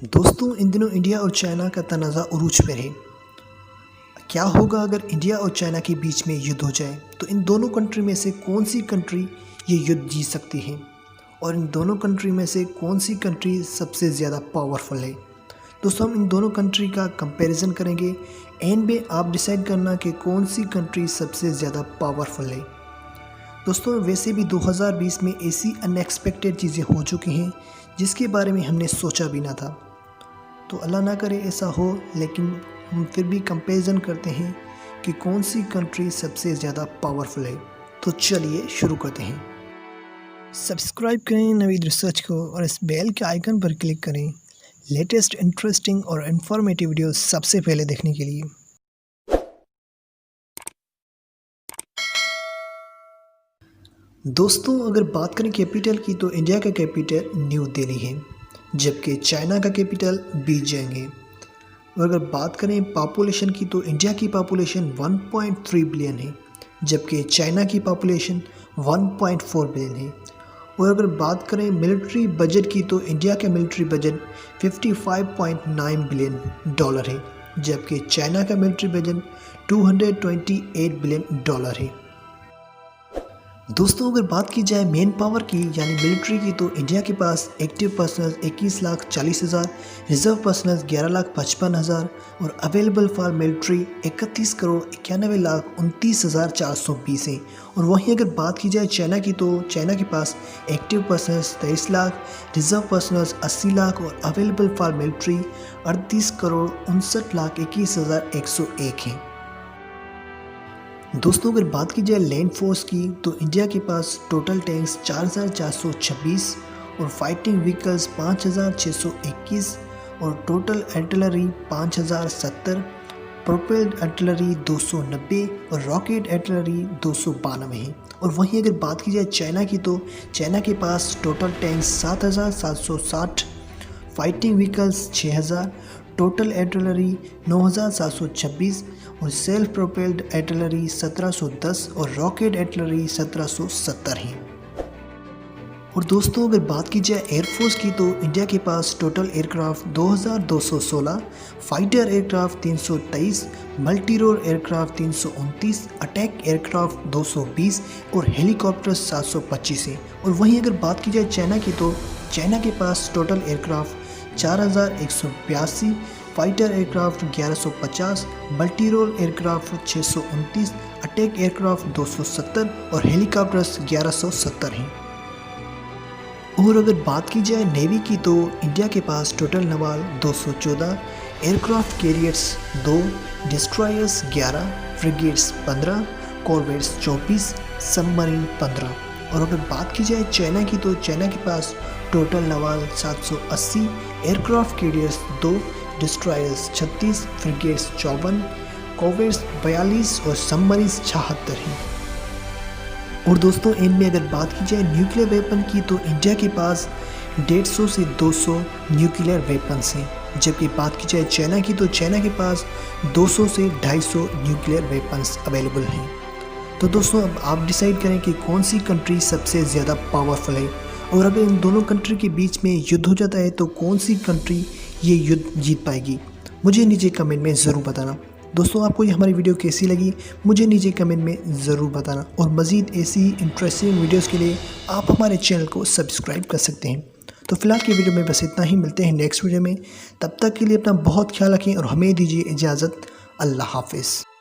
दोस्तों, इन दिनों इंडिया और चाइना का तनाज़ा उरूज पर है। क्या होगा अगर इंडिया और चाइना के बीच में युद्ध हो जाए? तो इन दोनों कंट्री में से कौन सी कंट्री ये युद्ध जीत सकती है और इन दोनों कंट्री में से कौन सी कंट्री सबसे ज़्यादा पावरफुल है? दोस्तों, हम इन दोनों कंट्री का कंपैरिजन करेंगे। एंड में आप डिसाइड करना कि कौन सी कंट्री सबसे ज़्यादा पावरफुल है। दोस्तों, वैसे भी 2020 में ऐसी अनएक्सपेक्टेड चीज़ें हो चुकी हैं जिसके बारे में हमने सोचा भी ना था। तो अल्लाह ना करे ऐसा हो, लेकिन हम फिर भी कंपैरिजन करते हैं कि कौन सी कंट्री सबसे ज़्यादा पावरफुल है। तो चलिए शुरू करते हैं। सब्सक्राइब करें नवीद रिसर्च को और इस बेल के आइकन पर क्लिक करें लेटेस्ट इंटरेस्टिंग और इन्फॉर्मेटिव वीडियो सबसे पहले देखने के लिए। दोस्तों, अगर बात करें कैपिटल की तो इंडिया का कैपिटल न्यू दिल्ली है, जबकि चाइना का कैपिटल बीजिंग है। और अगर बात करें पॉपुलेशन की तो इंडिया की पॉपुलेशन 1.3 बिलियन है, जबकि चाइना की पॉपुलेशन 1.4 बिलियन है। और अगर बात करें मिलिट्री बजट की तो इंडिया का मिलिट्री बजट 55.9 बिलियन डॉलर है, जबकि चाइना का मिलिट्री बजट 228 बिलियन डॉलर है। दोस्तों, अगर बात की जाए मेन पावर की यानी मिलिट्री की तो इंडिया के पास एक्टिव पर्सनल 21,40,000, रिजर्व पर्सनल 11,55,000 और अवेलेबल फॉर मिलिट्री 31,91,29,420 हैं। और वहीं अगर बात की जाए चाइना की तो चाइना के पास active personnel 23 lakh, reserve personnel 80 lakh और अवेलेबल फॉर मिलिट्री 38,59,21,101 हैं। दोस्तों, अगर बात की जाए लैंड फोर्स की तो इंडिया के पास टोटल टैंक्स 4,426 और फाइटिंग व्हीकल्स 5,621 और टोटल आर्टिलरी 5,070, प्रोपेल्ड आर्टिलरी 290 और रॉकेट आर्टिलरी 292 है। और वहीं अगर बात की जाए चाइना की तो चाइना के पास total tanks 7,760, fighting vehicles 6,000, total artillery 9,726 और सेल्फ प्रोपेल्ड आर्टिलरी 1,710 और रॉकेट आर्टिलरी 1,770 है। और दोस्तों, अगर बात की जाए एयरफोर्स की तो इंडिया के पास total aircraft 2,216, fighter aircraft 323, multi role aircraft 329, attack aircraft 220 और हेलीकॉप्टर 725 है। और वहीं अगर बात की जाए चाइना की तो चाइना के पास total aircraft 4,182, fighter aircraft 1150, multi role aircraft 629, attack aircraft 270 और हेलीकॉप्टर्स 1170 हैं। और अगर बात की जाए नेवी की तो इंडिया के पास total Nawal 214, aircraft carriers 2, destroyers 11, frigates 15, corvettes 24, submarine 15। और अगर बात की जाए चाइना की तो चाइना के पास total Nawal 780, aircraft carriers 2, destroyers 36, frigates 54, corvettes 42 और सबमरीन्स 76 हैं। और दोस्तों, इनमें अगर बात की जाए न्यूक्लियर वेपन की तो इंडिया के पास 150 से 200 न्यूक्लियर वेपन्स हैं, जबकि बात की जाए चाइना की तो चाइना के पास 200 से 250 न्यूक्लियर वेपन्स अवेलेबल हैं। तो दोस्तों, अब आप डिसाइड करें कि कौन सी कंट्री सबसे ज़्यादा पावरफुल है और अगर इन दोनों कंट्री के बीच में युद्ध हो जाता है तो कौन सी कंट्री ये युद्ध जीत पाएगी। मुझे नीचे कमेंट में ज़रूर बताना। दोस्तों, आपको ये हमारी वीडियो कैसी लगी मुझे नीचे कमेंट में ज़रूर बताना और मज़ीद ऐसी इंटरेस्टिंग वीडियोज़ के लिए आप हमारे चैनल को सब्सक्राइब कर सकते हैं। तो फिलहाल की वीडियो में बस इतना ही, मिलते हैं नेक्स्ट वीडियो में। तब तक के लिए अपना बहुत ख्याल रखें और हमें दीजिए इजाज़त। अल्लाह हाफिज़।